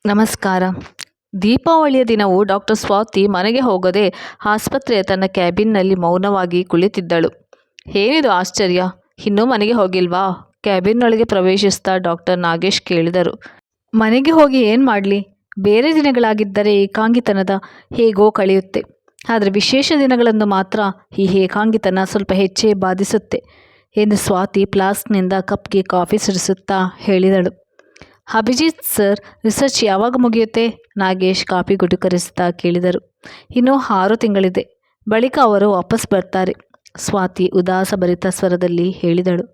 ನಮಸ್ಕಾರ. ದೀಪಾವಳಿಯ ದಿನವೂ ಡಾಕ್ಟರ್ ಸ್ವಾತಿ ಮನೆಗೆ ಹೋಗದೆ ಆಸ್ಪತ್ರೆಯ ತನ್ನ ಕ್ಯಾಬಿನ್ನಲ್ಲಿ ಮೌನವಾಗಿ ಕುಳಿತಿದ್ದಳು. ಏನಿದು ಆಶ್ಚರ್ಯ, ಇನ್ನೂ ಮನೆಗೆ ಹೋಗಿಲ್ವಾ? ಕ್ಯಾಬಿನ್ನೊಳಗೆ ಪ್ರವೇಶಿಸ್ತಾ ಡಾಕ್ಟರ್ ನಾಗೇಶ್ ಕೇಳಿದರು. ಮನೆಗೆ ಹೋಗಿ ಏನು ಮಾಡಲಿ? ಬೇರೆ ದಿನಗಳಾಗಿದ್ದರೆ ಏಕಾಂಗಿತನದ ಹೇಗೋ ಕಳೆಯುತ್ತೆ. ಆದರೆ ವಿಶೇಷ ದಿನಗಳನ್ನು ಮಾತ್ರ ಈ ಏಕಾಂಗಿತನ ಸ್ವಲ್ಪ ಹೆಚ್ಚೇ ಬಾಧಿಸುತ್ತೆ ಎಂದು ಸ್ವಾತಿ ಫ್ಲಾಸ್ಕ್ನಿಂದ ಕಪ್ಗೆ ಕಾಫಿ ಸುರಿಸುತ್ತಾ ಹೇಳಿದಳು. ಅಭಿಜಿತ್ ಸರ್, ರಿಸರ್ಚ್ ಯಾವಾಗ ಮುಗಿಯುತ್ತೆ? ನಾಗೇಶ್ ಕಾಫಿ ಗುಟುಕರಿಸುತ್ತಾ ಕೇಳಿದರು. ಇನ್ನೂ 6 ತಿಂಗಳಿದೆ, ಬಳಿಕ ಅವರು ವಾಪಸ್ ಬರ್ತಾರೆ, ಸ್ವಾತಿ ಉದಾಸಭರಿತ ಸ್ವರದಲ್ಲಿ ಹೇಳಿದಳು.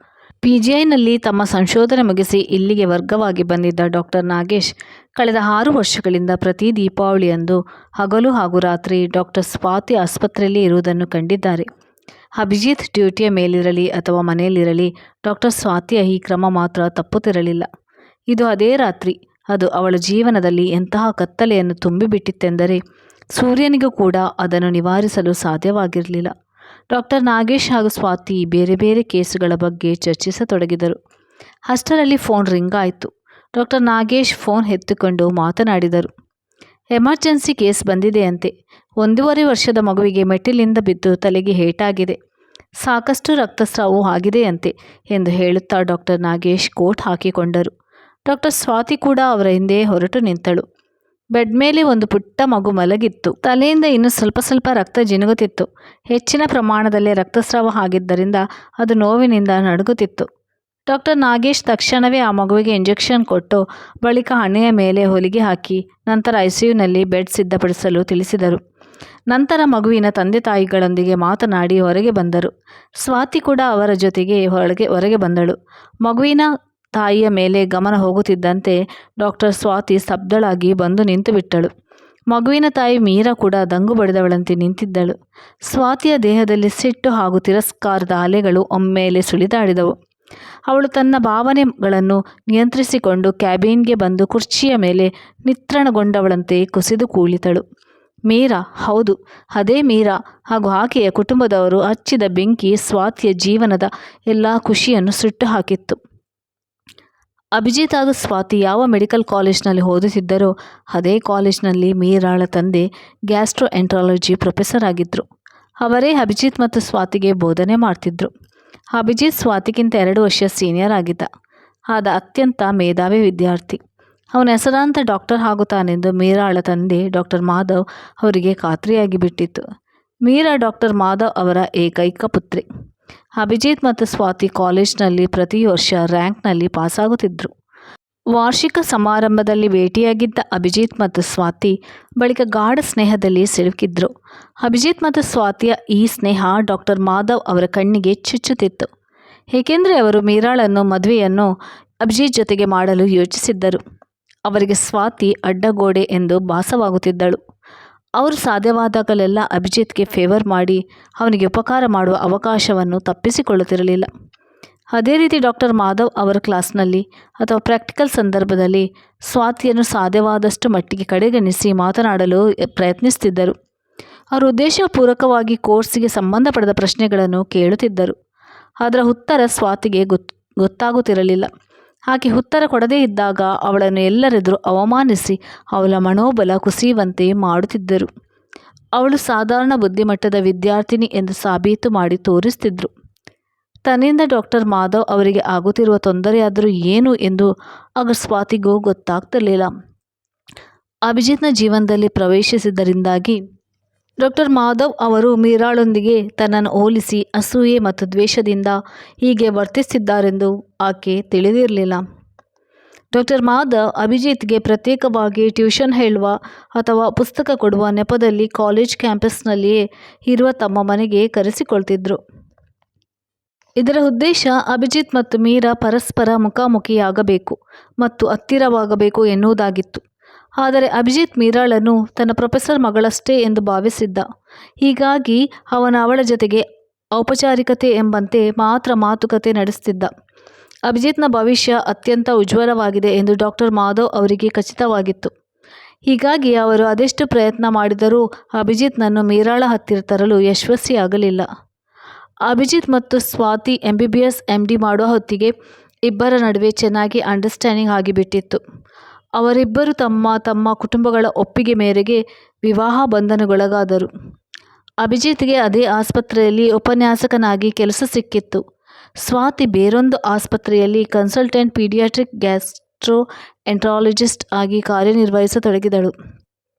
PGIನಲ್ಲಿ ತಮ್ಮ ಸಂಶೋಧನೆ ಮುಗಿಸಿ ಇಲ್ಲಿಗೆ ವರ್ಗವಾಗಿ ಬಂದಿದ್ದ ಡಾಕ್ಟರ್ ನಾಗೇಶ್ ಕಳೆದ 6 ವರ್ಷಗಳಿಂದ ಪ್ರತಿ ದೀಪಾವಳಿಯಂದು ಹಗಲು ಹಾಗೂ ರಾತ್ರಿ ಡಾಕ್ಟರ್ ಸ್ವಾತಿ ಆಸ್ಪತ್ರೆಯಲ್ಲಿ ಇರುವುದನ್ನು ಕಂಡಿದ್ದಾರೆ. ಅಭಿಜಿತ್ ಡ್ಯೂಟಿಯ ಮೇಲಿರಲಿ ಅಥವಾ ಮನೆಯಲ್ಲಿರಲಿ ಡಾಕ್ಟರ್ ಸ್ವಾತಿಯ ಈ ಕ್ರಮ ಮಾತ್ರ ತಪ್ಪುತ್ತಿರಲಿಲ್ಲ. ಇದು ಅದೇ ರಾತ್ರಿ. ಅದು ಅವಳ ಜೀವನದಲ್ಲಿ ಎಂತಹ ಕತ್ತಲೆಯನ್ನು ತುಂಬಿಬಿಟ್ಟಿತ್ತೆಂದರೆ ಸೂರ್ಯನಿಗೂ ಕೂಡ ಅದನ್ನು ನಿವಾರಿಸಲು ಸಾಧ್ಯವಾಗಿರಲಿಲ್ಲ. ಡಾಕ್ಟರ್ ನಾಗೇಶ್ ಹಾಗೂ ಸ್ವಾತಿ ಬೇರೆ ಬೇರೆ ಕೇಸುಗಳ ಬಗ್ಗೆ ಚರ್ಚಿಸತೊಡಗಿದರು. ಅಷ್ಟರಲ್ಲಿ ಫೋನ್ ರಿಂಗ್ ಆಯಿತು. ಡಾಕ್ಟರ್ ನಾಗೇಶ್ ಫೋನ್ ಎತ್ತಿಕೊಂಡು ಮಾತನಾಡಿದರು. Emergency case ಬಂದಿದೆಯಂತೆ. 1.5 ವರ್ಷದ ಮಗುವಿಗೆ ಮೆಟ್ಟಿಲಿಂದ ಬಿದ್ದು ತಲೆಗೆ ಏಟಾಗಿದೆ. ಸಾಕಷ್ಟು ರಕ್ತಸ್ರಾವವೂ ಆಗಿದೆಯಂತೆ ಎಂದು ಹೇಳುತ್ತಾ ಡಾಕ್ಟರ್ ನಾಗೇಶ್ ಕೋಟ್ ಹಾಕಿಕೊಂಡರು. ಡಾಕ್ಟರ್ ಸ್ವಾತಿ ಕೂಡ ಅವರ ಹಿಂದೆ ಹೊರಟು ನಿಂತಳು. ಬೆಡ್ ಮೇಲೆ ಒಂದು ಪುಟ್ಟ ಮಗು ಮಲಗಿತ್ತು. ತಲೆಯಿಂದ ಇನ್ನೂ ಸ್ವಲ್ಪ ಸ್ವಲ್ಪ ರಕ್ತ ಜಿನುಗುತ್ತಿತ್ತು. ಹೆಚ್ಚಿನ ಪ್ರಮಾಣದಲ್ಲಿ ರಕ್ತಸ್ರಾವ ಆಗಿದ್ದರಿಂದ ಅದು ನೋವಿನಿಂದ ನಡುಗುತ್ತಿತ್ತು. ಡಾಕ್ಟರ್ ನಾಗೇಶ್ ತಕ್ಷಣವೇ ಆ ಮಗುವಿಗೆ ಇಂಜೆಕ್ಷನ್ ಕೊಟ್ಟು ಬಳಿಕ ಹಣೆಯ ಮೇಲೆ ಹೊಲಿಗೆ ಹಾಕಿ ನಂತರ ICUನಲ್ಲಿ ಬೆಡ್ ಸಿದ್ಧಪಡಿಸಲು ತಿಳಿಸಿದರು. ನಂತರ ಮಗುವಿನ ತಂದೆ ತಾಯಿಗಳೊಂದಿಗೆ ಮಾತನಾಡಿ ಹೊರಗೆ ಬಂದರು. ಸ್ವಾತಿ ಕೂಡ ಅವರ ಜೊತೆಗೆ ಹೊರಗೆ ಬಂದಳು. ಮಗುವಿನ ತಾಯಿಯ ಮೇಲೆ ಗಮನ ಹೋಗುತ್ತಿದ್ದಂತೆ ಡಾಕ್ಟರ್ ಸ್ವಾತಿ ಸ್ತಬ್ಧಳಾಗಿ ಬಂದು ನಿಂತು ಬಿಟ್ಟಳು. ಮಗುವಿನ ತಾಯಿ ಮೀರಾ ಕೂಡ ದಂಗು ಬಡಿದವಳಂತೆ ನಿಂತಿದ್ದಳು. ಸ್ವಾತಿಯ ದೇಹದಲ್ಲಿ ಸಿಟ್ಟು ಹಾಗೂ ತಿರಸ್ಕಾರದ ಅಲೆಗಳು ಒಮ್ಮೆಲೆ ಸುಳಿದಾಡಿದವು. ಅವಳು ತನ್ನ ಭಾವನೆಗಳನ್ನು ನಿಯಂತ್ರಿಸಿಕೊಂಡು ಕ್ಯಾಬಿನ್ಗೆ ಬಂದು ಕುರ್ಚಿಯ ಮೇಲೆ ನಿತ್ರಾಣಗೊಂಡವಳಂತೆ ಕುಸಿದು ಕುಳಿತಳು. ಮೀರಾ, ಹೌದು, ಅದೇ ಮೀರಾ ಹಾಗೂ ಆಕೆಯ ಕುಟುಂಬದವರು ಹಚ್ಚಿದ ಬೆಂಕಿ ಸ್ವಾತಿಯ ಜೀವನದ ಎಲ್ಲ ಖುಷಿಯನ್ನು ಸುಟ್ಟು ಹಾಕಿತ್ತು. ಅಭಿಜಿತ್ ಹಾಗೂ ಸ್ವಾತಿ ಯಾವ ಮೆಡಿಕಲ್ ಕಾಲೇಜ್ನಲ್ಲಿ ಓದುತ್ತಿದ್ದರೋ ಅದೇ ಕಾಲೇಜ್ನಲ್ಲಿ ಮೀರಾಳ ತಂದೆ ಗ್ಯಾಸ್ಟ್ರೋಎಂಟ್ರಾಲಜಿ ಪ್ರೊಫೆಸರ್ ಆಗಿದ್ದರು. ಅವರೇ ಅಭಿಜಿತ್ ಮತ್ತು ಸ್ವಾತಿಗೆ ಬೋಧನೆ ಮಾಡ್ತಿದ್ರು. ಅಭಿಜಿತ್ ಸ್ವಾತಿಗಿಂತ 2 ವರ್ಷ ಸೀನಿಯರ್ ಆಗಿದ್ದ. ಆದ ಅತ್ಯಂತ ಮೇಧಾವಿ ವಿದ್ಯಾರ್ಥಿ. ಅವನ ಹೆಸರಾಂತ ಡಾಕ್ಟರ್ ಆಗುತ್ತಾನೆಂದು ಮೀರಾಳ ತಂದೆ ಡಾಕ್ಟರ್ ಮಾಧವ್ ಅವರಿಗೆ ಖಾತ್ರಿಯಾಗಿ ಬಿಟ್ಟಿತ್ತು. ಮೀರಾ ಡಾಕ್ಟರ್ ಮಾಧವ್ ಅವರ ಏಕೈಕ ಪುತ್ರಿ. ಅಭಿಜಿತ್ ಮತ್ತು ಸ್ವಾತಿ ಕಾಲೇಜ್ನಲ್ಲಿ ಪ್ರತಿ ವರ್ಷ ರ್ಯಾಂಕ್ನಲ್ಲಿ ಪಾಸಾಗುತ್ತಿದ್ದರು. ವಾರ್ಷಿಕ ಸಮಾರಂಭದಲ್ಲಿ ಭೇಟಿಯಾಗಿದ್ದ ಅಭಿಜಿತ್ ಮತ್ತು ಸ್ವಾತಿ ಬಳಿಕ ಗಾಢ ಸ್ನೇಹದಲ್ಲಿ ಸಿಲುಕಿದ್ರು. ಅಭಿಜಿತ್ ಮತ್ತು ಸ್ವಾತಿಯ ಈ ಸ್ನೇಹ ಡಾಕ್ಟರ್ ಮಾಧವ್ ಅವರ ಕಣ್ಣಿಗೆ ಚುಚ್ಚುತ್ತಿತ್ತು. ಏಕೆಂದರೆ ಅವರು ಮೀರಾಳನ್ನು ಮದುವೆಯನ್ನು ಅಭಿಜಿತ್ ಜೊತೆಗೆ ಮಾಡಲು ಯೋಚಿಸಿದ್ದರು. ಅವರಿಗೆ ಸ್ವಾತಿ ಅಡ್ಡಗೋಡೆ ಎಂದು ಭಾಸವಾಗುತ್ತಿದ್ದಳು. ಅವರು ಸಾಧ್ಯವಾದಾಗಲೆಲ್ಲ ಅಭಿಜಿತ್ಗೆ ಫೇವರ್ ಮಾಡಿ ಅವನಿಗೆ ಉಪಕಾರ ಮಾಡುವ ಅವಕಾಶವನ್ನು ತಪ್ಪಿಸಿಕೊಳ್ಳುತ್ತಿರಲಿಲ್ಲ. ಅದೇ ರೀತಿ ಡಾಕ್ಟರ್ ಮಾಧವ್ ಅವರ ಕ್ಲಾಸ್ನಲ್ಲಿ ಅಥವಾ ಪ್ರಾಕ್ಟಿಕಲ್ ಸಂದರ್ಭದಲ್ಲಿ ಸ್ವಾತಿಯನ್ನು ಸಾಧ್ಯವಾದಷ್ಟು ಮಟ್ಟಿಗೆ ಕಡೆಗಣಿಸಿ ಮಾತನಾಡಲು ಪ್ರಯತ್ನಿಸುತ್ತಿದ್ದರು. ಅವರು ಉದ್ದೇಶಪೂರ್ವಕವಾಗಿ ಕೋರ್ಸಿಗೆ ಸಂಬಂಧಪಡದ ಪ್ರಶ್ನೆಗಳನ್ನು ಕೇಳುತ್ತಿದ್ದರು. ಅದರ ಉತ್ತರ ಸ್ವಾತಿಗೆ ಗೊತ್ತಾಗುತ್ತಿರಲಿಲ್ಲ. ಆಕೆ ಉತ್ತರ ಕೊಡದೇ ಇದ್ದಾಗ ಅವಳನ್ನು ಎಲ್ಲರೆದುರು ಅವಮಾನಿಸಿ ಅವಳ ಮನೋಬಲ ಕುಸಿಯುವಂತೆ ಮಾಡುತ್ತಿದ್ದರು. ಅವಳು ಸಾಧಾರಣ ಬುದ್ಧಿಮಟ್ಟದ ವಿದ್ಯಾರ್ಥಿನಿ ಎಂದು ಸಾಬೀತು ಮಾಡಿ ತೋರಿಸುತ್ತಿದ್ದರು. ತನ್ನಿಂದ ಡಾಕ್ಟರ್ ಮಾಧವ್ ಅವರಿಗೆ ಆಗುತ್ತಿರುವ ತೊಂದರೆಯಾದರೂ ಏನು ಎಂದು ಆಗ ಸ್ವಾತಿಗೂ ಗೊತ್ತಾಗ್ತಿರಲಿಲ್ಲ. ಅಭಿಜಿತ್ನ ಜೀವನದಲ್ಲಿ ಪ್ರವೇಶಿಸಿದ್ದರಿಂದಾಗಿ ಡಾಕ್ಟರ್ ಮಾಧವ್ ಅವರು ಮೀರಾಳೊಂದಿಗೆ ತನ್ನನ್ನು ಹೋಲಿಸಿ ಅಸೂಯೆ ಮತ್ತು ದ್ವೇಷದಿಂದ ಹೀಗೆ ವರ್ತಿಸಿದ್ದಾರೆಂದು ಆಕೆ ತಿಳಿದಿರಲಿಲ್ಲ. ಡಾಕ್ಟರ್ ಮಾಧವ್ ಅಭಿಜಿತ್ಗೆ ಪ್ರತ್ಯೇಕವಾಗಿ ಟ್ಯೂಷನ್ ಹೇಳುವ ಅಥವಾ ಪುಸ್ತಕ ಕೊಡುವ ನೆಪದಲ್ಲಿ ಕಾಲೇಜ್ ಕ್ಯಾಂಪಸ್ನಲ್ಲಿಯೇ ಇರುವ ತಮ್ಮ ಮನೆಗೆ ಕರೆಸಿಕೊಳ್ತಿದ್ರು. ಇದರ ಉದ್ದೇಶ ಅಭಿಜಿತ್ ಮತ್ತು ಮೀರಾ ಪರಸ್ಪರ ಮುಖಾಮುಖಿಯಾಗಬೇಕು ಮತ್ತು ಹತ್ತಿರವಾಗಬೇಕು ಎನ್ನುವುದಾಗಿತ್ತು. ಆದರೆ ಅಭಿಜಿತ್ ಮೀರಾಳನ್ನು ತನ್ನ ಪ್ರೊಫೆಸರ್ ಮಗಳಷ್ಟೇ ಎಂದು ಭಾವಿಸಿದ್ದ. ಹೀಗಾಗಿ ಅವಳ ಜೊತೆಗೆ ಔಪಚಾರಿಕತೆ ಎಂಬಂತೆ ಮಾತ್ರ ಮಾತುಕತೆ ನಡೆಸುತ್ತಿದ್ದ. ಅಭಿಜಿತ್ನ ಭವಿಷ್ಯ ಅತ್ಯಂತ ಉಜ್ವಲವಾಗಿದೆ ಎಂದು ಡಾಕ್ಟರ್ ಮಾಧವ್ ಅವರಿಗೆ ಖಚಿತವಾಗಿತ್ತು. ಹೀಗಾಗಿ ಅವರು ಅದೆಷ್ಟು ಪ್ರಯತ್ನ ಮಾಡಿದರೂ ಅಭಿಜಿತ್ನನ್ನು ಮೀರಾಳ ಹತ್ತಿರ ತರಲು ಯಶಸ್ವಿಯಾಗಲಿಲ್ಲ. ಅಭಿಜಿತ್ ಮತ್ತು ಸ್ವಾತಿ MBBS MD ಮಾಡುವ ಹೊತ್ತಿಗೆ ಇಬ್ಬರ ನಡುವೆ ಚೆನ್ನಾಗಿ ಅಂಡರ್ಸ್ಟ್ಯಾಂಡಿಂಗ್ ಆಗಿಬಿಟ್ಟಿತ್ತು. ಅವರಿಬ್ಬರು ತಮ್ಮ ತಮ್ಮ ಕುಟುಂಬಗಳ ಒಪ್ಪಿಗೆ ಮೇರೆಗೆ ವಿವಾಹ ಬಂಧನಗೊಳಗಾದರು. ಅಭಿಜಿತ್ಗೆ ಅದೇ ಆಸ್ಪತ್ರೆಯಲ್ಲಿ ಉಪನ್ಯಾಸಕನಾಗಿ ಕೆಲಸ ಸಿಕ್ಕಿತ್ತು. ಸ್ವಾತಿ ಬೇರೊಂದು ಆಸ್ಪತ್ರೆಯಲ್ಲಿ ಕನ್ಸಲ್ಟೆಂಟ್ ಪೀಡಿಯಾಟ್ರಿಕ್ ಗ್ಯಾಸ್ಟ್ರೋ ಎಂಟ್ರಾಲಜಿಸ್ಟ್ ಆಗಿ ಕಾರ್ಯನಿರ್ವಹಿಸತೊಡಗಿದಳು.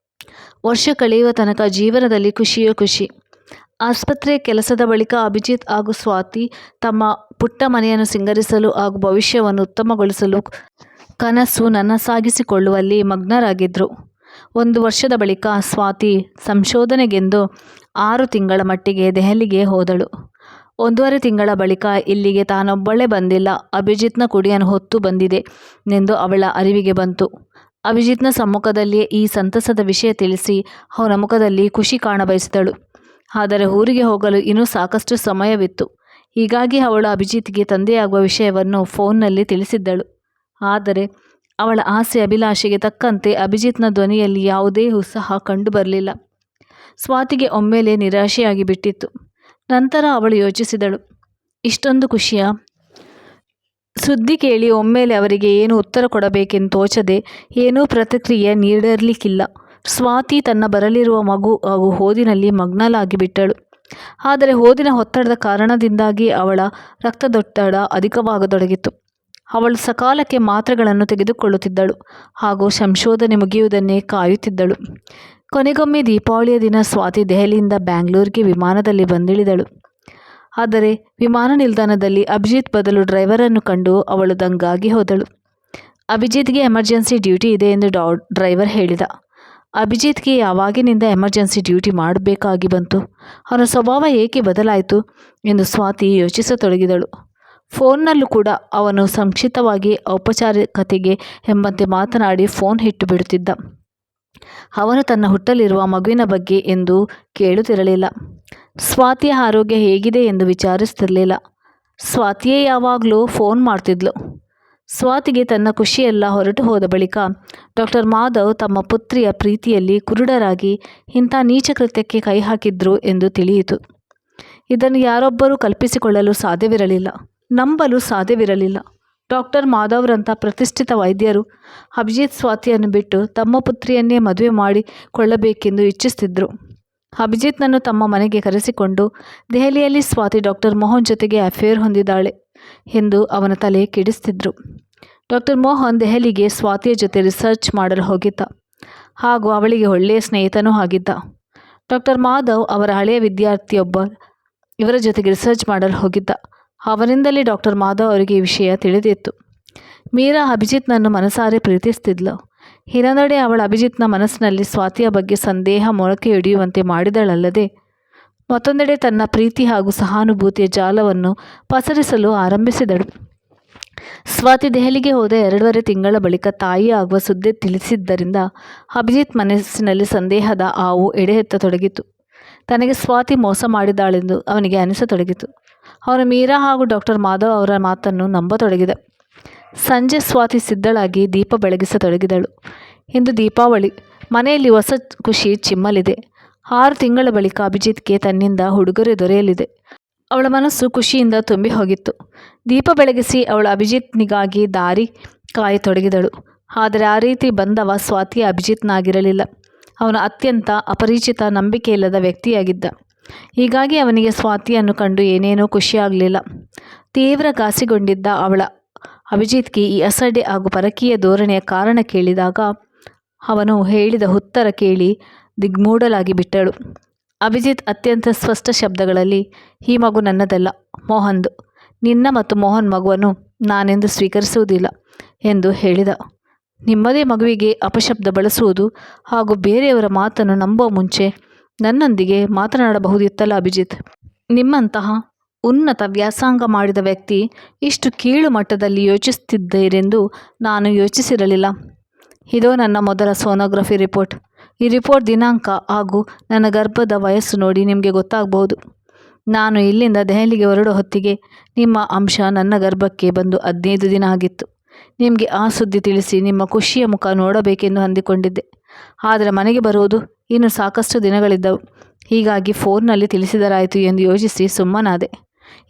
ವರ್ಷ ಕಳೆಯುವ ತನಕ ಜೀವನದಲ್ಲಿ ಖುಷಿಯೋ ಖುಷಿ. ಆಸ್ಪತ್ರೆಯ ಕೆಲಸದ ಬಳಿಕ ಅಭಿಜಿತ್ ಹಾಗೂ ಸ್ವಾತಿ ತಮ್ಮ ಪುಟ್ಟ ಮನೆಯನ್ನು ಸಿಂಗರಿಸಲು ಹಾಗೂ ಭವಿಷ್ಯವನ್ನು ಉತ್ತಮಗೊಳಿಸಲು ಕನಸು ನನಸಾಗಿಸಿಕೊಳ್ಳುವಲ್ಲಿ ಮಗ್ನರಾಗಿದ್ದರು. 1 ವರ್ಷದ ಬಳಿಕ ಸ್ವಾತಿ ಸಂಶೋಧನೆಗೆಂದು 6 ತಿಂಗಳ ಮಟ್ಟಿಗೆ ದೆಹಲಿಗೆ ಹೋದಳು. 1.5 ತಿಂಗಳ ಬಳಿಕ ಇಲ್ಲಿಗೆ ತಾನೊಬ್ಬಳೇ ಬಂದಿಲ್ಲ, ಅಭಿಜಿತ್ನ ಕುಡಿಯನ್ನು ಹೊತ್ತು ಬಂದಿದೆ ಎಂದು ಅವಳ ಅರಿವಿಗೆ ಬಂತು. ಅಭಿಜಿತ್ನ ಸಮ್ಮುಖದಲ್ಲಿಯೇ ಈ ಸಂತಸದ ವಿಷಯ ತಿಳಿಸಿ ಅವನ ಮುಖದಲ್ಲಿ ಖುಷಿ ಕಾಣಬಯಸಿದಳು. ಆದರೆ ಊರಿಗೆ ಹೋಗಲು ಇನ್ನೂ ಸಾಕಷ್ಟು ಸಮಯವಿತ್ತು. ಹೀಗಾಗಿ ಅವಳು ಅಭಿಜಿತ್ಗೆ ತಂದೆಯಾಗುವ ವಿಷಯವನ್ನು ಫೋನ್ನಲ್ಲಿ ತಿಳಿಸಿದ್ದಳು. ಆದರೆ ಅವಳ ಆಸೆ ಅಭಿಲಾಷೆಗೆ ತಕ್ಕಂತೆ ಅಭಿಜಿತ್ನ ಧ್ವನಿಯಲ್ಲಿ ಯಾವುದೇ ಉತ್ಸಾಹ ಕಂಡುಬರಲಿಲ್ಲ. ಸ್ವಾತಿಗೆ ಒಮ್ಮೆಲೇ ನಿರಾಶೆಯಾಗಿ ಬಿಟ್ಟಿತ್ತು. ನಂತರ ಅವಳು ಯೋಚಿಸಿದಳು, ಇಷ್ಟೊಂದು ಖುಷಿಯ ಸುದ್ದಿ ಕೇಳಿ ಒಮ್ಮೆಲೆ ಅವರಿಗೆ ಏನು ಉತ್ತರ ಕೊಡಬೇಕೆಂದು ತೋಚದೆ ಏನೂ ಪ್ರತಿಕ್ರಿಯೆ ನೀಡಿರಲಿಕ್ಕಿಲ್ಲ. ಸ್ವಾತಿ ತನ್ನ ಬರಲಿರುವ ಮಗು ಹಾಗೂ ಓದಿನಲ್ಲಿ ಮಗ್ನಳಾಗಿ ಬಿಟ್ಟಳು. ಆದರೆ ಓದಿನ ಒತ್ತಡದ ಕಾರಣದಿಂದಾಗಿ ಅವಳ ರಕ್ತದೊತ್ತಡ ಅಧಿಕವಾಗತೊಡಗಿತು. ಅವಳು ಸಕಾಲಕ್ಕೆ ಮಾತ್ರೆಗಳನ್ನು ತೆಗೆದುಕೊಳ್ಳುತ್ತಿದ್ದಳು ಹಾಗೂ ಸಂಶೋಧನೆ ಮುಗಿಯುವುದನ್ನೇ ಕಾಯುತ್ತಿದ್ದಳು. ಕೊನೆಗೊಮ್ಮೆ ದೀಪಾವಳಿಯ ದಿನ ಸ್ವಾತಿ ದೆಹಲಿಯಿಂದ ಬ್ಯಾಂಗ್ಳೂರಿಗೆ ವಿಮಾನದಲ್ಲಿ ಬಂದಿಳಿದಳು. ಆದರೆ ವಿಮಾನ ನಿಲ್ದಾಣದಲ್ಲಿ ಅಭಿಜಿತ್ ಬದಲು ಡ್ರೈವರನ್ನು ಕಂಡು ಅವಳು ದಂಗಾಗಿ ಹೋದಳು. ಅಭಿಜಿತ್ಗೆ ಎಮರ್ಜೆನ್ಸಿ ಡ್ಯೂಟಿ ಇದೆ ಎಂದು ಡ್ರೈವರ್ ಹೇಳಿದ. ಅಭಿಜಿತ್ಗೆ ಯಾವಾಗಿನಿಂದ ಎಮರ್ಜೆನ್ಸಿ ಡ್ಯೂಟಿ ಮಾಡಬೇಕಾಗಿ ಬಂತು? ಅವನ ಸ್ವಭಾವ ಏಕೆ ಬದಲಾಯಿತು ಎಂದು ಸ್ವಾತಿ ಯೋಚಿಸತೊಡಗಿದಳು. ಫೋನ್ನಲ್ಲೂ ಕೂಡ ಅವನು ಸಂಕ್ಷಿಪ್ತವಾಗಿ ಔಪಚಾರಿಕತೆಗೆ ಎಂಬಂತೆ ಮಾತನಾಡಿ ಫೋನ್ ಇಟ್ಟು ಬಿಡುತ್ತಿದ್ದ. ಅವನು ತನ್ನ ಹುಟ್ಟಲಿರುವ ಮಗುವಿನ ಬಗ್ಗೆ ಎಂದು ಕೇಳುತ್ತಿರಲಿಲ್ಲ. ಸ್ವಾತಿಯ ಆರೋಗ್ಯ ಹೇಗಿದೆ ಎಂದು ವಿಚಾರಿಸುತ್ತಿರಲಿಲ್ಲ. ಸ್ವಾತಿಯೇ ಯಾವಾಗಲೂ ಫೋನ್ ಮಾಡ್ತಿದ್ಲು. ಸ್ವಾತಿಗೆ ತನ್ನ ಖುಷಿಯೆಲ್ಲ ಹೊರಟು ಹೋದ ಬಳಿಕ ಡಾಕ್ಟರ್ ಮಾಧವ್ ತಮ್ಮ ಪುತ್ರಿಯ ಪ್ರೀತಿಯಲ್ಲಿ ಕುರುಡರಾಗಿ ಇಂಥ ನೀಚ ಕೃತ್ಯಕ್ಕೆ ಕೈ ಹಾಕಿದ್ರು ಎಂದು ತಿಳಿಯಿತು. ಇದನ್ನು ಯಾರೊಬ್ಬರೂ ಕಲ್ಪಿಸಿಕೊಳ್ಳಲು ಸಾಧ್ಯವಿರಲಿಲ್ಲ, ನಂಬಲು ಸಾಧ್ಯವಿರಲಿಲ್ಲ. ಡಾಕ್ಟರ್ ಮಾಧವ್ರಂಥ ಪ್ರತಿಷ್ಠಿತ ವೈದ್ಯರು ಅಭಿಜಿತ್ ಸ್ವಾತಿಯನ್ನು ಬಿಟ್ಟು ತಮ್ಮ ಪುತ್ರಿಯನ್ನೇ ಮದುವೆ ಮಾಡಿಕೊಳ್ಳಬೇಕೆಂದು ಇಚ್ಛಿಸುತ್ತಿದ್ದರು. ಅಭಿಜಿತ್ನನ್ನು ತಮ್ಮ ಮನೆಗೆ ಕರೆಸಿಕೊಂಡು ದೆಹಲಿಯಲ್ಲಿ ಸ್ವಾತಿ ಡಾಕ್ಟರ್ ಮೋಹನ್ ಜೊತೆಗೆ ಅಫೇರ್ ಹೊಂದಿದ್ದಾಳೆ ಎಂದು ಅವನ ತಲೆ ಕೆಡಿಸ್ತಿದ್ರು. ಡಾಕ್ಟರ್ ಮೋಹನ್ ದೆಹಲಿಗೆ ಸ್ವಾತಿಯ ಜೊತೆ ರಿಸರ್ಚ್ ಮಾಡಲು ಹೋಗಿದ್ದ ಹಾಗೂ ಅವಳಿಗೆ ಒಳ್ಳೆಯ ಸ್ನೇಹಿತನೂ ಆಗಿದ್ದ. ಡಾಕ್ಟರ್ ಮಾಧವ್ ಅವರ ಹಳೆಯ ವಿದ್ಯಾರ್ಥಿಯೊಬ್ಬ ಇವರ ಜೊತೆಗೆ ರಿಸರ್ಚ್ ಮಾಡಲು ಹೋಗಿದ್ದ. ಅವರಿಂದಲೇ ಡಾಕ್ಟರ್ ಮಾಧವ್ ಅವರಿಗೆ ಈ ವಿಷಯ ತಿಳಿದಿತ್ತು. ಮೀರಾ ಅಭಿಜಿತ್ನನ್ನು ಮನಸಾರೆ ಪ್ರೀತಿಸ್ತಿದ್ಲು. ಇನ್ನೊಂದೆಡೆ ಅವಳ ಅಭಿಜಿತ್ನ ಮನಸ್ಸಿನಲ್ಲಿ ಸ್ವಾತಿಯ ಬಗ್ಗೆ ಸಂದೇಹ ಮೊಳಕೆಯೊಡೆಯುವಂತೆ ಮಾಡಿದಳಲ್ಲದೆ ಮತ್ತೊಂದೆಡೆ ತನ್ನ ಪ್ರೀತಿ ಹಾಗೂ ಸಹಾನುಭೂತಿಯ ಜಾಲವನ್ನು ಪಸರಿಸಲು ಆರಂಭಿಸಿದಳು. ಸ್ವಾತಿ ದೆಹಲಿಗೆ ಹೋದ 2.5 ತಿಂಗಳ ಬಳಿಕ ತಾಯಿ ಆಗುವ ಸುದ್ದಿ ತಿಳಿಸಿದ್ದರಿಂದ ಅಭಿಜಿತ್ ಮನಸ್ಸಿನಲ್ಲಿ ಸಂದೇಹದ ಹಾವು ಎಡೆ ಎತ್ತತೊಡಗಿತು. ತನಗೆ ಸ್ವಾತಿ ಮೋಸ ಮಾಡಿದ್ದಾಳೆಂದು ಅವನಿಗೆ ಅನಿಸತೊಡಗಿತು. ಅವನು ಮೀರಾ ಹಾಗೂ ಡಾಕ್ಟರ್ ಮಾಧವ್ ಅವರ ಮಾತನ್ನು ನಂಬತೊಡಗಿದ. ಸಂಜೆ ಸ್ವಾತಿ ಸಿದ್ಧಳಾಗಿ ದೀಪ ಬೆಳಗಿಸತೊಡಗಿದಳು. ಇಂದು ದೀಪಾವಳಿ, ಮನೆಯಲ್ಲಿ ಹೊಸ ಖುಷಿ ಚಿಮ್ಮಲಿದೆ. 6 ತಿಂಗಳ ಬಳಿಕ ಅಭಿಜಿತ್ಗೆ ತನ್ನಿಂದ ಉಡುಗೊರೆ ದೊರೆಯಲಿದೆ. ಅವಳ ಮನಸ್ಸು ಖುಷಿಯಿಂದ ತುಂಬಿ ಹೋಗಿತ್ತು. ದೀಪ ಬೆಳಗಿಸಿ ಅವಳು ಅಭಿಜಿತ್ನಿಗಾಗಿ ದಾರಿ ಕಾಯತೊಡಗಿದಳು. ಆದರೆ ಆ ರೀತಿ ಬಂದವ ಸ್ವಾತಿಯ ಅಭಿಜಿತ್ನಾಗಿರಲಿಲ್ಲ. ಅವನು ಅತ್ಯಂತ ಅಪರಿಚಿತ, ನಂಬಿಕೆಯಿಲ್ಲದ ವ್ಯಕ್ತಿಯಾಗಿದ್ದ. ಹೀಗಾಗಿ ಅವನಿಗೆ ಸ್ವಾತಿಯನ್ನು ಕಂಡು ಏನೇನೋ ಖುಷಿಯಾಗಲಿಲ್ಲ. ತೀವ್ರ ಘಾಸಿಗೊಂಡಿದ್ದ ಅವಳ ಅಭಿಜಿತ್ಗೆ ಈ ಅಸಡ್ಡೆ ಹಾಗೂ ಪರಕೀಯ ಧೋರಣೆಯ ಕಾರಣ ಕೇಳಿದಾಗ ಅವನು ಹೇಳಿದ ಉತ್ತರ ಕೇಳಿ ದಿಗ್ಮೂಢಳಾಗಿ ಬಿಟ್ಟಳು. ಅಭಿಜಿತ್ ಅತ್ಯಂತ ಸ್ಪಷ್ಟ ಶಬ್ದಗಳಲ್ಲಿ, ಈ ಮಗು ನನ್ನದಲ್ಲ, ಮೋಹನ್ದು. ನಿನ್ನ ಮತ್ತು ಮೋಹನ್ ಮಗುವನ್ನು ನಾನೆಂದು ಸ್ವೀಕರಿಸುವುದಿಲ್ಲ ಎಂದು ಹೇಳಿದ. ನಿಮ್ಮದೇ ಮಗುವಿಗೆ ಅಪಶಬ್ದ ಬಳಸುವುದು ಹಾಗೂ ಬೇರೆಯವರ ಮಾತನ್ನು ನಂಬುವ ಮುಂಚೆ ನನ್ನೊಂದಿಗೆ ಮಾತನಾಡಬಹುದಿತ್ತಲ್ಲ ಅಭಿಜಿತ್. ನಿಮ್ಮಂತಹ ಉನ್ನತ ವ್ಯಾಸಂಗ ಮಾಡಿದ ವ್ಯಕ್ತಿ ಇಷ್ಟು ಕೀಳು ಮಟ್ಟದಲ್ಲಿ ಯೋಚಿಸುತ್ತಿದ್ದೀರೆಂದು ನಾನು ಯೋಚಿಸಿರಲಿಲ್ಲ. ಇದೋ ನನ್ನ ಮೊದಲ ಸೋನೋಗ್ರಫಿ ರಿಪೋರ್ಟ್. ಈ ರಿಪೋರ್ಟ್ ದಿನಾಂಕ ಹಾಗೂ ನನ್ನ ಗರ್ಭದ ವಯಸ್ಸು ನೋಡಿ ನಿಮಗೆ ಗೊತ್ತಾಗಬಹುದು. ನಾನು ಇಲ್ಲಿಂದ ದೆಹಲಿಗೆ ಹೊರಡೋ ಹೊತ್ತಿಗೆ ನಿಮ್ಮ ಅಂಶ ನನ್ನ ಗರ್ಭಕ್ಕೆ ಬಂದು 15 ದಿನ ಆಗಿತ್ತು. ನಿಮಗೆ ಆ ಸುದ್ದಿ ತಿಳಿಸಿ ನಿಮ್ಮ ಖುಷಿಯ ಮುಖ ನೋಡಬೇಕೆಂದು ಅಂದುಕೊಂಡಿದ್ದೆ. ಆದರೆ ಮನೆಗೆ ಬರುವುದು ಇನ್ನು ಸಾಕಷ್ಟು ದಿನಗಳಿದ್ದವು. ಹೀಗಾಗಿ ಫೋನ್ನಲ್ಲಿ ತಿಳಿಸಿದರಾಯಿತು ಎಂದು ಯೋಚಿಸಿ ಸುಮ್ಮನಾದೆ.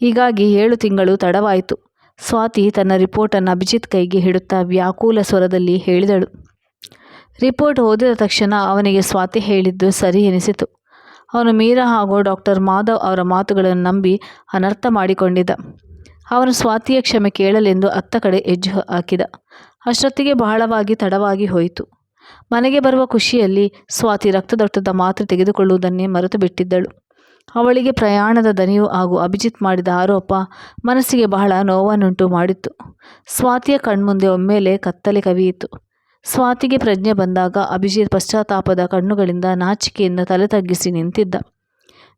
ಹೀಗಾಗಿ 7 ತಿಂಗಳು ತಡವಾಯಿತು. ಸ್ವಾತಿ ತನ್ನ ರಿಪೋರ್ಟನ್ನು ಅಭಿಜಿತ್ ಕೈಗೆ ಹಿಡುತ್ತಾ ವ್ಯಾಕುಲ ಸ್ವರದಲ್ಲಿ ಹೇಳಿದಳು. ರಿಪೋರ್ಟ್ ಓದಿದ ತಕ್ಷಣ ಅವನಿಗೆ ಸ್ವಾತಿ ಹೇಳಿದ್ದು ಸರಿ ಎನಿಸಿತು. ಅವನು ಮೀರಾ ಹಾಗೂ ಡಾಕ್ಟರ್ ಮಾಧವ್ ಅವರ ಮಾತುಗಳನ್ನು ನಂಬಿ ಅನರ್ಥ ಮಾಡಿಕೊಂಡಿದ್ದ. ಅವನು ಸ್ವಾತಿಯ ಕ್ಷಮೆ ಕೇಳಲೆಂದು ಅತ್ತ ಕಡೆ ಹೆಜ್ಜೆ ಹಾಕಿದ. ಅಷ್ಟೊತ್ತಿಗೆ ಬಹಳವಾಗಿ ತಡವಾಗಿ ಹೋಯಿತು. ಮನೆಗೆ ಬರುವ ಖುಷಿಯಲ್ಲಿ ಸ್ವಾತಿ ರಕ್ತದೊತ್ತಡದ ಮಾತ್ರೆ ತೆಗೆದುಕೊಳ್ಳುವುದನ್ನೇ ಮರೆತು ಬಿಟ್ಟಿದ್ದಳು. ಅವಳಿಗೆ ಪ್ರಯಾಣದ ದಣಿವು ಹಾಗೂ ಅಭಿಜಿತ್ ಮಾಡಿದ ಆರೋಪ ಮನಸ್ಸಿಗೆ ಬಹಳ ನೋವನ್ನುಂಟು ಮಾಡಿತ್ತು. ಸ್ವಾತಿಯ ಕಣ್ಮುಂದೆ ಒಮ್ಮೆಲೆ ಕತ್ತಲೆ ಕವಿಯಿತು. ಸ್ವಾತಿಗೆ ಪ್ರಜ್ಞೆ ಬಂದಾಗ ಅಭಿಜಿತ್ ಪಶ್ಚಾತ್ತಾಪದ ಕಣ್ಣುಗಳಿಂದ ನಾಚಿಕೆಯಿಂದ ತಲೆ ತಗ್ಗಿಸಿ ನಿಂತಿದ್ದ.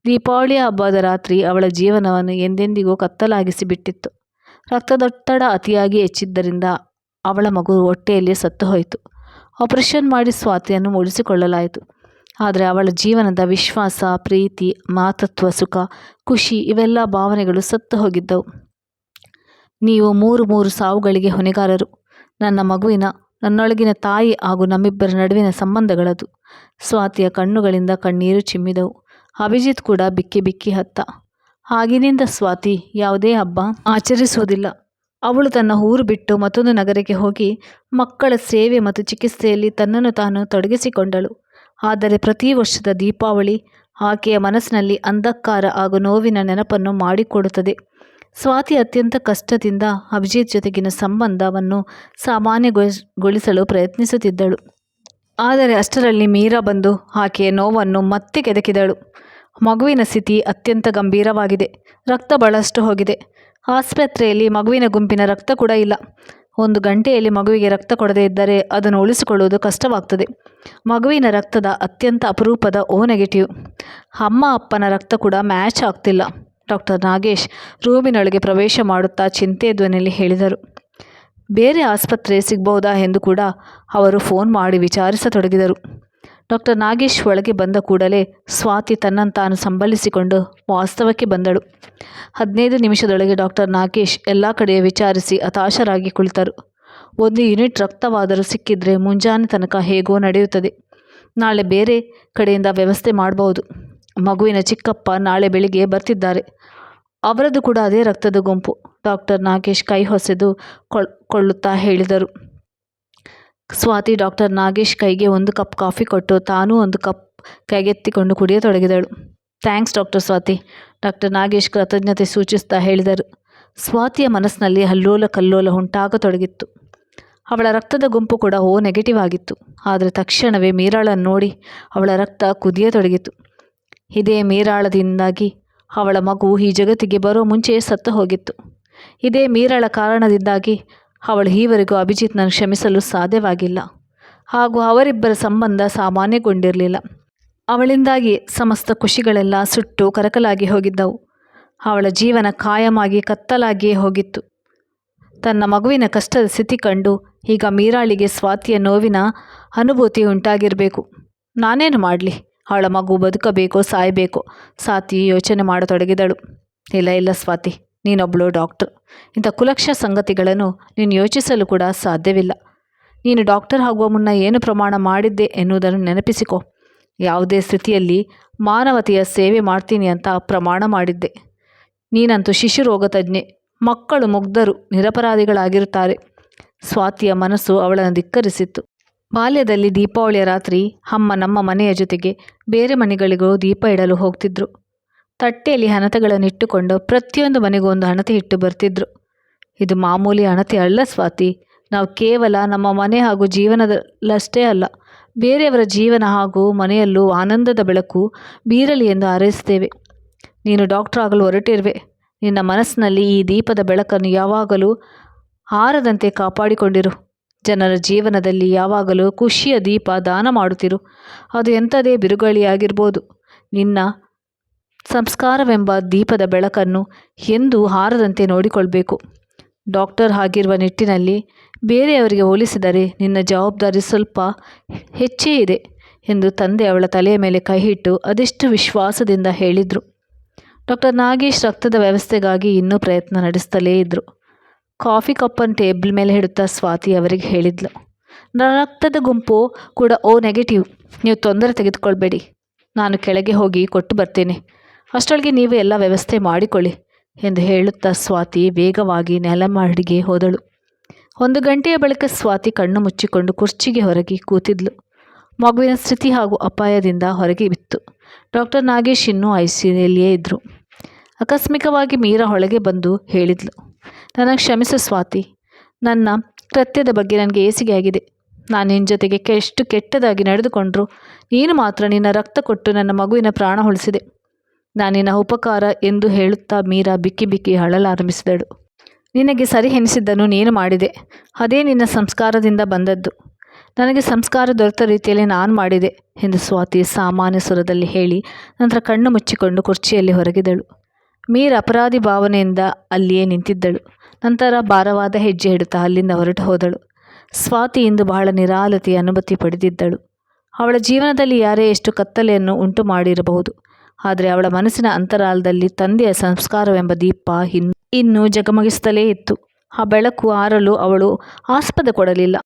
ದೀಪಾವಳಿಯ ಹಬ್ಬದ ರಾತ್ರಿ ಅವಳ ಜೀವನವನ್ನು ಎಂದೆಂದಿಗೂ ಕತ್ತಲಾಗಿಸಿ ಬಿಟ್ಟಿತ್ತು. ರಕ್ತದೊತ್ತಡ ಅತಿಯಾಗಿ ಹೆಚ್ಚಿದ್ದರಿಂದ ಅವಳ ಮಗು ಹೊಟ್ಟೆಯಲ್ಲಿ ಸತ್ತು ಹೋಯಿತು. ಆಪರೇಷನ್ ಮಾಡಿ ಸ್ವಾತಿಯನ್ನು ಉಳಿಸಿಕೊಳ್ಳಲಾಯಿತು. ಆದರೆ ಅವಳ ಜೀವನದ ವಿಶ್ವಾಸ, ಪ್ರೀತಿ, ಮಾತೃತ್ವ ಸುಖ, ಖುಷಿ ಇವೆಲ್ಲ ಭಾವನೆಗಳು ಸತ್ತು ಹೋಗಿದ್ದವು. ನೀವು ಮೂರು ಸಾವುಗಳಿಗೆ ಹೊಣೆಗಾರರು. ನನ್ನ ಮಗುವಿನ, ನನ್ನೊಳಗಿನ ತಾಯಿ ಹಾಗೂ ನಮ್ಮಿಬ್ಬರ ನಡುವಿನ ಸಂಬಂಧಗಳದು. ಸ್ವಾತಿಯ ಕಣ್ಣುಗಳಿಂದ ಕಣ್ಣೀರು ಚಿಮ್ಮಿದವು. ಅಭಿಜಿತ್ ಕೂಡ ಬಿಕ್ಕಿ ಬಿಕ್ಕಿ ಹತ್ತ. ಆಗಿನಿಂದ ಸ್ವಾತಿ ಯಾವುದೇ ಹಬ್ಬ ಆಚರಿಸುವುದಿಲ್ಲ. ಅವಳು ತನ್ನ ಊರು ಬಿಟ್ಟು ಮತ್ತೊಂದು ನಗರಕ್ಕೆ ಹೋಗಿ ಮಕ್ಕಳ ಸೇವೆ ಮತ್ತು ಚಿಕಿತ್ಸೆಯಲ್ಲಿ ತನ್ನನ್ನು ತಾನು ತೊಡಗಿಸಿಕೊಂಡಳು. ಆದರೆ ಪ್ರತಿ ವರ್ಷದ ದೀಪಾವಳಿ ಆಕೆಯ ಮನಸ್ಸಿನಲ್ಲಿ ಅಂಧಕಾರ ಹಾಗೂ ನೋವಿನ ನೆನಪನ್ನು ಮಾಡಿಕೊಡುತ್ತದೆ. ಸ್ವಾತಿ ಅತ್ಯಂತ ಕಷ್ಟದಿಂದ ಅಭಿಜಿತ್ ಜೊತೆಗಿನ ಸಂಬಂಧವನ್ನು ಸಾಮಾನ್ಯಗೊಳಿಸಲು ಪ್ರಯತ್ನಿಸುತ್ತಿದ್ದಳು. ಆದರೆ ಅಷ್ಟರಲ್ಲಿ ಮೀರಾ ಬಂದು ಆಕೆಯ ನೋವನ್ನು ಮತ್ತೆ ಕೆದಕಿದಳು. ಮಗುವಿನ ಸ್ಥಿತಿ ಅತ್ಯಂತ ಗಂಭೀರವಾಗಿದೆ. ರಕ್ತ ಬಹಳಷ್ಟು ಹೋಗಿದೆ. ಆಸ್ಪತ್ರೆಯಲ್ಲಿ ಮಗುವಿನ ಗುಂಪಿನ ರಕ್ತ ಕೂಡ ಇಲ್ಲ. 1 ಗಂಟೆಯಲ್ಲಿ ಮಗುವಿಗೆ ರಕ್ತ ಕೊಡದೇ ಇದ್ದರೆ ಅದನ್ನು ಉಳಿಸಿಕೊಳ್ಳುವುದು ಕಷ್ಟವಾಗ್ತದೆ. ಮಗುವಿನ ರಕ್ತದ ಅತ್ಯಂತ ಅಪರೂಪದ ಓ ನೆಗೆಟಿವ್. ಅಮ್ಮ ಅಪ್ಪನ ರಕ್ತ ಕೂಡ ಮ್ಯಾಚ್ ಆಗ್ತಿಲ್ಲ. ಡಾಕ್ಟರ್ ನಾಗೇಶ್ ರೂಮಿನೊಳಗೆ ಪ್ರವೇಶ ಮಾಡುತ್ತಾ ಚಿಂತೆಯ ಧ್ವನಿಯಲ್ಲಿ ಹೇಳಿದರು. ಬೇರೆ ಆಸ್ಪತ್ರೆ ಸಿಗಬಹುದಾ ಎಂದು ಕೂಡ ಅವರು ಫೋನ್ ಮಾಡಿ ವಿಚಾರಿಸತೊಡಗಿದರು. ಡಾಕ್ಟರ್ ನಾಗೇಶ್ ಒಳಗೆ ಬಂದ ಕೂಡಲೇ ಸ್ವಾತಿ ತನ್ನನ್ನು ತಾನು ಸಂಭಾಳಿಸಿಕೊಂಡು ವಾಸ್ತವಕ್ಕೆ ಬಂದಳು. 15 ನಿಮಿಷದೊಳಗೆ ಡಾಕ್ಟರ್ ನಾಗೇಶ್ ಎಲ್ಲ ಕಡೆ ವಿಚಾರಿಸಿ ಹತಾಶರಾಗಿ ಕುಳಿತರು. 1 ಯೂನಿಟ್ ರಕ್ತವಾದರೂ ಸಿಕ್ಕಿದ್ರೆ ಮುಂಜಾನೆ ತನಕ ಹೇಗೋ ನಡೆಯುತ್ತದೆ. ನಾಳೆ ಬೇರೆ ಕಡೆಯಿಂದ ವ್ಯವಸ್ಥೆ ಮಾಡಬಹುದು. ಮಗುವಿನ ಚಿಕ್ಕಪ್ಪ ನಾಳೆ ಬೆಳಿಗ್ಗೆ ಬರ್ತಿದ್ದಾರೆ. ಅವರದ್ದು ಕೂಡ ಅದೇ ರಕ್ತದ ಗುಂಪು. ಡಾಕ್ಟರ್ ನಾಗೇಶ್ ಕೈ ಹೊಸೆದು ಕೊಳ್ಳುತ್ತಾ ಹೇಳಿದರು. ಸ್ವಾತಿ ಡಾಕ್ಟರ್ ನಾಗೇಶ್ ಕೈಗೆ 1 ಕಪ್ ಕಾಫಿ ಕೊಟ್ಟು ತಾನೂ 1 ಕಪ್ ಕೈಗೆತ್ತಿಕೊಂಡು ಕುಡಿಯತೊಡಗಿದಳು. Thanks doctor Swati, doctor Nagesh ಕೃತಜ್ಞತೆ ಸೂಚಿಸ್ತಾ ಹೇಳಿದರು. ಸ್ವಾತಿಯ ಮನಸ್ಸಿನಲ್ಲಿ ಅಲ್ಲೋಲ ಕಲ್ಲೋಲ ಉಂಟಾಗತೊಡಗಿತ್ತು. ಅವಳ ರಕ್ತದ ಗುಂಪು ಕೂಡ ಓ ನೆಗೆಟಿವ್ ಆಗಿತ್ತು. ಆದರೆ ತಕ್ಷಣವೇ ಮೀರಾಳನ್ನು ನೋಡಿ ಅವಳ ರಕ್ತ ಕುದಿಯತೊಡಗಿತು. ಇದೇ ಮೀರಾಳದಿಂದಾಗಿ ಅವಳ ಮಗು ಈ ಜಗತ್ತಿಗೆ ಬರೋ ಮುಂಚೆ ಸತ್ತು ಹೋಗಿತ್ತು. ಇದೇ ಮೀರಾಳ ಕಾರಣದಿಂದಾಗಿ ಅವಳು ಈವರೆಗೂ ಅಭಿಜಿತ್ನನ್ನು ಕ್ಷಮಿಸಲು ಸಾಧ್ಯವಾಗಿಲ್ಲ. ಹಾಗೂ ಅವರಿಬ್ಬರ ಸಂಬಂಧ ಸಾಮಾನ್ಯಗೊಂಡಿರಲಿಲ್ಲ. ಅವಳಿಂದಾಗಿ ಸಮಸ್ತ ಖುಷಿಗಳೆಲ್ಲ ಸುಟ್ಟು ಕರಕಲಾಗಿ ಹೋಗಿದ್ದವು. ಅವಳ ಜೀವನ ಕಾಯಮಾಗಿ ಕತ್ತಲಾಗಿಯೇ ಹೋಗಿತ್ತು. ತನ್ನ ಮಗುವಿನ ಕಷ್ಟದ ಸ್ಥಿತಿ ಕಂಡು ಈಗ ಮೀರಾಳಿಗೆ ಸ್ವಾತಿಯ ನೋವಿನ ಅನುಭೂತಿ ಉಂಟಾಗಿರಬೇಕು. ನಾನೇನು ಮಾಡಲಿ, ಅವಳ ಮಗು ಬದುಕಬೇಕೋ ಸಾಯಬೇಕೋ? ಸ್ವಾತಿ ಯೋಚನೆ ಮಾಡತೊಡಗಿದಳು. ಇಲ್ಲ ಸ್ವಾತಿ, ನೀನೊಬ್ಬಳು ಡಾಕ್ಟರ್. ಇಂಥ ಕುಲಕ್ಷ ಸಂಗತಿಗಳನ್ನು ನೀನು ಯೋಚಿಸಲು ಕೂಡ ಸಾಧ್ಯವಿಲ್ಲ. ನೀನು ಡಾಕ್ಟರ್ ಆಗುವ ಮುನ್ನ ಏನು ಪ್ರಮಾಣ ಮಾಡಿದ್ದೆ ಎನ್ನುವುದನ್ನು ನೆನಪಿಸಿಕೊ. ಯಾವುದೇ ಸ್ಥಿತಿಯಲ್ಲಿ ಮಾನವತೆಯ ಸೇವೆ ಮಾಡ್ತೀನಿ ಅಂತ ಪ್ರಮಾಣ ಮಾಡಿದ್ದೆ. ನೀನಂತೂ ಶಿಶುರೋಗ ತಜ್ಞೆ. ಮಕ್ಕಳು ಮುಗ್ಧರು, ನಿರಪರಾಧಿಗಳಾಗಿರುತ್ತಾರೆ. ಸ್ವಾತಿಯ ಮನಸ್ಸು ಅವಳನ್ನು ಧಿಕ್ಕರಿಸಿತ್ತು. ಬಾಲ್ಯದಲ್ಲಿ ದೀಪಾವಳಿಯ ರಾತ್ರಿ ಅಮ್ಮ ನಮ್ಮ ಮನೆಯ ಜೊತೆಗೆ ಬೇರೆ ಮನೆಗಳಿಗೂ ದೀಪ ಇಡಲು ಹೋಗ್ತಿದ್ರು. ತಟ್ಟೆಯಲ್ಲಿ ಹಣತೆಗಳನ್ನಿಟ್ಟುಕೊಂಡು ಪ್ರತಿಯೊಂದು ಮನೆಗೂ 1 ಹಣತೆ ಇಟ್ಟು ಬರ್ತಿದ್ರು. ಇದು ಮಾಮೂಲಿ ಹಣತೆ ಅಲ್ಲ ಸ್ವಾತಿ. ನಾವು ಕೇವಲ ನಮ್ಮ ಮನೆ ಹಾಗೂ ಜೀವನದಲ್ಲಷ್ಟೇ ಅಲ್ಲ, ಬೇರೆಯವರ ಜೀವನ ಹಾಗೂ ಮನೆಯಲ್ಲೂ ಆನಂದದ ಬೆಳಕು ಬೀರಲಿ ಎಂದು ಹಾರೈಸ್ತೇವೆ. ನೀನು ಡಾಕ್ಟರ್ ಆಗಲು ಹೊರಟಿರುವೆ. ನಿನ್ನ ಮನಸ್ಸಿನಲ್ಲಿ ಈ ದೀಪದ ಬೆಳಕನ್ನು ಯಾವಾಗಲೂ ಆರದಂತೆ ಕಾಪಾಡಿಕೊಂಡಿರು. ಜನರ ಜೀವನದಲ್ಲಿ ಯಾವಾಗಲೂ ಖುಷಿಯ ದೀಪ ದಾನ ಮಾಡುತ್ತಿರು. ಅದು ಎಂಥದೇ ಬಿರುಗಾಳಿಯಾಗಿರ್ಬೋದು. ನಿನ್ನ ಸಂಸ್ಕಾರವೆಂಬ ದೀಪದ ಬೆಳಕನ್ನು ಎಂದೂ ಹಾರದಂತೆ ನೋಡಿಕೊಳ್ಬೇಕು. ಡಾಕ್ಟರ್ ಆಗಿರುವ ನಿಟ್ಟಿನಲ್ಲಿ ಬೇರೆಯವರಿಗೆ ಹೋಲಿಸಿದರೆ ನಿನ್ನ ಜವಾಬ್ದಾರಿ ಸ್ವಲ್ಪ ಹೆಚ್ಚೇ ಇದೆ ಎಂದು ತಂದೆ ಅವಳ ತಲೆಯ ಮೇಲೆ ಕೈ ಇಟ್ಟು ಅದೆಷ್ಟು ವಿಶ್ವಾಸದಿಂದ ಹೇಳಿದರು. ಡಾಕ್ಟರ್ ನಾಗೇಶ್ ರಕ್ತದ ವ್ಯವಸ್ಥೆಗಾಗಿ ಇನ್ನೂ ಪ್ರಯತ್ನ ನಡೆಸ್ತಲೇ ಇದ್ದರು. ಕಾಫಿ ಕಪ್ಪನ್ನು ಟೇಬಲ್ ಮೇಲೆ ಇಡುತ್ತಾ ಸ್ವಾತಿ ಅವರಿಗೆ ಹೇಳಿದ್ಲು. ರಕ್ತದ ಗುಂಪು ಕೂಡ ಓ ನೆಗೆಟಿವ್. ನೀವು ತೊಂದರೆ ತೆಗೆದುಕೊಳ್ಬೇಡಿ. ನಾನು ಕೆಳಗೆ ಹೋಗಿ ಕೊಟ್ಟು ಬರ್ತೇನೆ. ಅಷ್ಟರೊಳಗೆ ನೀವು ಎಲ್ಲ ವ್ಯವಸ್ಥೆ ಮಾಡಿಕೊಳ್ಳಿ ಎಂದು ಹೇಳುತ್ತಾ ಸ್ವಾತಿ ವೇಗವಾಗಿ ನೆಲಮಹಡಿಗೆ ಹೋದಳು. 1 ಗಂಟೆಯ ಬಳಿಕ ಸ್ವಾತಿ ಕಣ್ಣು ಮುಚ್ಚಿಕೊಂಡು ಕುರ್ಚಿಗೆ ಹೊರಗೆ ಕೂತಿದ್ಲು. ಮಗುವಿನ ಸ್ಥಿತಿ ಹಾಗೂ ಅಪಾಯದಿಂದ ಹೊರಗೆ ಬಿತ್ತು. ಡಾಕ್ಟರ್ ನಾಗೇಶ್ ಇನ್ನೂ ಐಸಿಯುನಲ್ಲಿಯೇ ಇದ್ದರು. ಆಕಸ್ಮಿಕವಾಗಿ ಮೀರಾ ಒಳಗೆ ಬಂದು ಹೇಳಿದ್ಲು, ನನಗೆ ಕ್ಷಮಿಸು ಸ್ವಾತಿ. ನನ್ನ ಕೃತ್ಯದ ಬಗ್ಗೆ ನನಗೆ ಹೇಸಿಗೆ ಆಗಿದೆ. ನಾನು ನಿನ್ನ ಜೊತೆಗೆ ಎಷ್ಟು ಕೆಟ್ಟದಾಗಿ ನಡೆದುಕೊಂಡ್ರು ನೀನು ಮಾತ್ರ ನಿನ್ನ ರಕ್ತ ಕೊಟ್ಟು ನನ್ನ ಮಗುವಿನ ಪ್ರಾಣ ಉಳಿಸಿದೆ. ನಾನು ನಿನ್ನ ಉಪಕಾರ ಎಂದು ಹೇಳುತ್ತಾ ಮೀರಾ ಬಿಕ್ಕಿ ಬಿಕ್ಕಿ ಅಳಲಾರಂಭಿಸಿದಳು. ನಿನಗೆ ಸರಿ ಎನಿಸಿದ್ದನ್ನು ನೀನು ಮಾಡಿದೆ. ಅದೇ ನಿನ್ನ ಸಂಸ್ಕಾರದಿಂದ ಬಂದದ್ದು. ನನಗೆ ಸಂಸ್ಕಾರ ದೊರೆತ ರೀತಿಯಲ್ಲಿ ನಾನು ಮಾಡಿದೆ ಎಂದು ಸ್ವಾತಿ ಸಾಮಾನ್ಯ ಸ್ವರದಲ್ಲಿ ಹೇಳಿ ನಂತರ ಕಣ್ಣು ಮುಚ್ಚಿಕೊಂಡು ಕುರ್ಚಿಯಲ್ಲಿ ಹೊರಗಿದಳು. ಮೀರಾ ಅಪರಾಧಿ ಭಾವನೆಯಿಂದ ಅಲ್ಲಿಯೇ ನಿಂತಿದ್ದಳು. ನಂತರ ಭಾರವಾದ ಹೆಜ್ಜೆ ಇಡುತ್ತಾ ಅಲ್ಲಿಂದ ಹೊರಟು ಹೋದಳು. ಸ್ವಾತಿ ಇಂದು ಬಹಳ ನಿರಾಳತೆಯ ಅನುಭೂತಿ ಪಡೆದಿದ್ದಳು. ಅವಳ ಜೀವನದಲ್ಲಿ ಯಾರೇ ಎಷ್ಟು ಕತ್ತಲೆಯನ್ನು ಉಂಟು ಮಾಡಿರಬಹುದು, ಆದರೆ ಅವಳ ಮನಸ್ಸಿನ ಅಂತರಾಳದಲ್ಲಿ ತಂದೆಯ ಸಂಸ್ಕಾರವೆಂಬ ದೀಪ ಇನ್ನೂ ಜಗಮಗಿಸುತ್ತಲೇ ಇತ್ತು. ಆ ಬೆಳಕು ಆರಲು ಅವಳು ಆಸ್ಪದ ಕೊಡಲಿಲ್ಲ.